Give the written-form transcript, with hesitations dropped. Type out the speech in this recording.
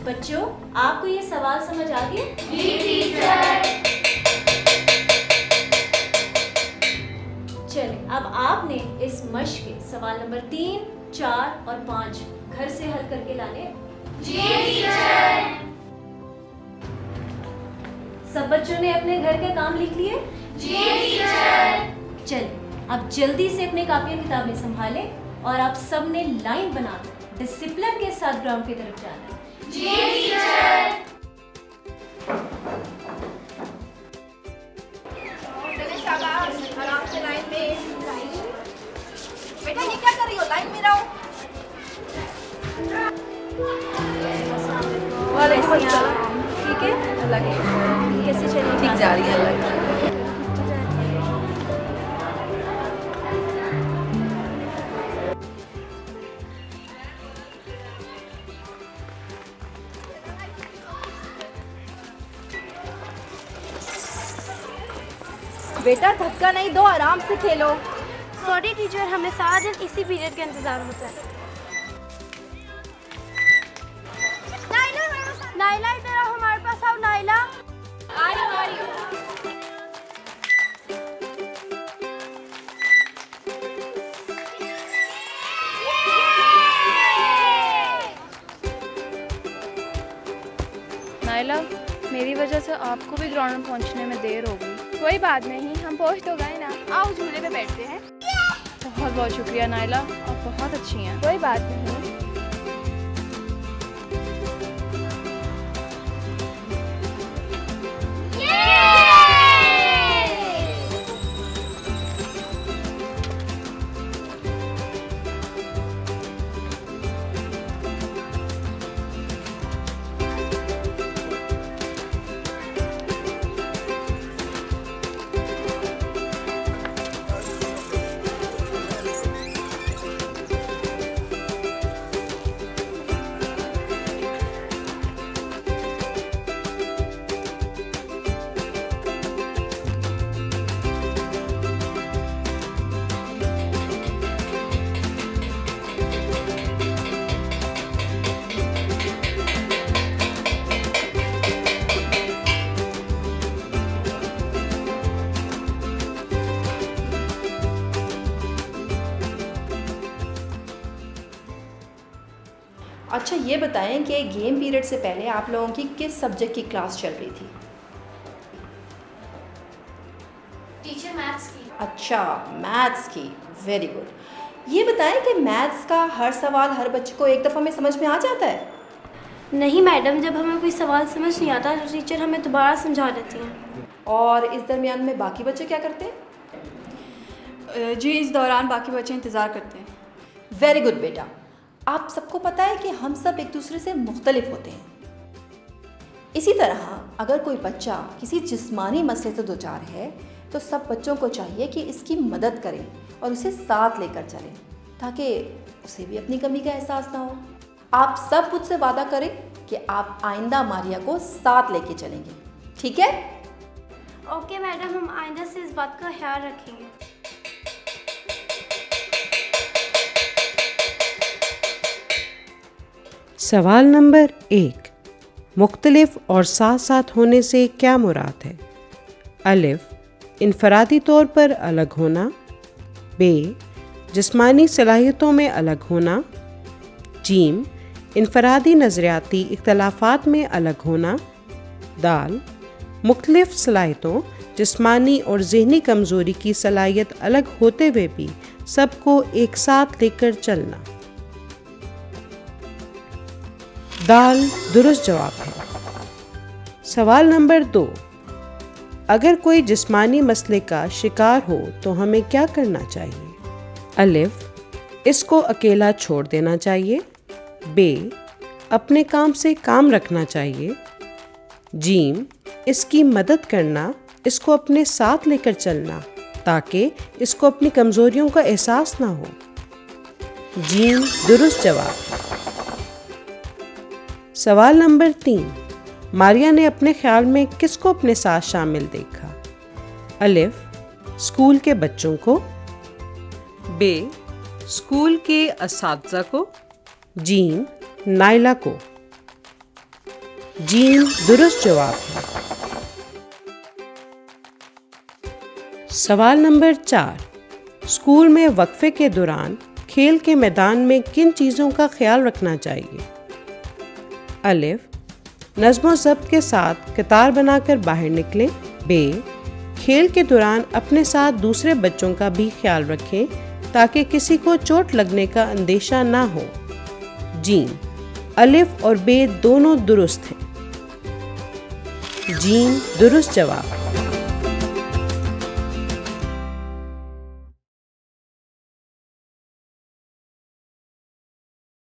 बच्चों, आपको ये सवाल समझ आ गए? जी टीचर। चलिए, अब आपने इस मश्क के सवाल नंबर 3, 4 और 5 घर से हल करके लाने। जी टीचर। सब बच्चों ने अपने घर के काम लिख लिए? जी टीचर। चलिए, अब जल्दी से अपने कापियां किताबें संभालें और आप सब ने लाइन बनाकर डिसिप्लिन के साथ ग्राउंड की तरफ जाना है। जी टीचर। आराम से लाइन में। बेटा ये क्या कर रही हो? लाइन में रहो। ठीक है, अलग कैसे चलिए? ठीक जा रही है अलग। बेटा धक्का नहीं दो, आराम से खेलो। सॉरी टीचर, हमें सारा दिन इसी पीरियड का इंतजार होता है। नाइला इधर आओ, हमारे पास आओ नाइला। आ रही हूँ। नाइला, मेरी वजह से आपको भी ग्राउंड में पहुंचने में देर हो गई। कोई बात नहीं, हम पहुंच तो गए ना। आओ झूले पे बैठते हैं। बहुत बहुत शुक्रिया नाइला, आप बहुत अच्छी हैं। कोई बात नहीं। अच्छा ये बताएं कि गेम पीरियड से पहले आप लोगों की किस सब्जेक्ट की क्लास चल रही थी? टीचर मैथ्स की। अच्छा, मैथ्स की। Very good. ये बताएं कि मैथ्स का हर सवाल हर बच्चे को एक दफ़ा में समझ में आ जाता है? नहीं मैडम, जब हमें कोई सवाल समझ नहीं आता तो टीचर हमें दोबारा समझा देती हैं। और इस दरमियान में बाकी बच्चे क्या करते हैं? जी इस दौरान बाकी बच्चे इंतज़ार करते हैं। वेरी गुड बेटा। आप सबको पता है कि हम सब एक दूसरे से मुख्तलिफ होते हैं। इसी तरह अगर कोई बच्चा किसी जिस्मानी मसले से दो चार है तो सब बच्चों को चाहिए कि इसकी मदद करें और उसे साथ लेकर चलें ताकि उसे भी अपनी कमी का एहसास ना हो। आप सब मुझसे वादा करें कि आप आइंदा मारिया को साथ लेके चलेंगे, ठीक है? ओके मैडम, हम आइंदा से इस बात का ख्याल रखेंगे। सवाल नंबर 1, मुख्तलिफ और साथ साथ होने से क्या मुराद है? अलिफ, इनफरादी तौर पर अलग होना। बे, जिस्मानी सलाहियतों में अलग होना। जीम, इनफरादी नज़रियाती इख्तलाफात में अलग होना। दाल, मुख्तलिफ सलाहियतों जिस्मानी और ज़हनी कमज़ोरी की सलाहियत अलग होते हुए भी सबको एक साथ लेकर चलना। दाल दुरुस्त जवाब है। सवाल नंबर 2, अगर कोई जिस्मानी मसले का शिकार हो तो हमें क्या करना चाहिए? अलिफ, इसको अकेला छोड़ देना चाहिए। बे, अपने काम से काम रखना चाहिए। जीम, इसकी मदद करना, इसको अपने साथ लेकर चलना ताकि इसको अपनी कमज़ोरियों का एहसास ना हो। जीम दुरुस्त जवाब है। सवाल नंबर 3, मारिया ने अपने ख्याल में किसको अपने साथ शामिल देखा? अलिफ, स्कूल के बच्चों को। बे, स्कूल के असातिज़ा को। जीम, नाइला को। जीन दुरुस्त जवाब है। सवाल नंबर 4, स्कूल में वक्फे के दौरान खेल के मैदान में किन चीज़ों का ख्याल रखना चाहिए? अलिफ, नज़्म ज़ब्त के साथ कतार बनाकर बाहर निकलें। बे, खेल के दौरान अपने साथ दूसरे बच्चों का भी ख्याल रखें ताकि किसी को चोट लगने का अंदेशा ना हो। जीन, अलिफ और बे दोनों दुरुस्त हैं। जीन दुरुस्त जवाब।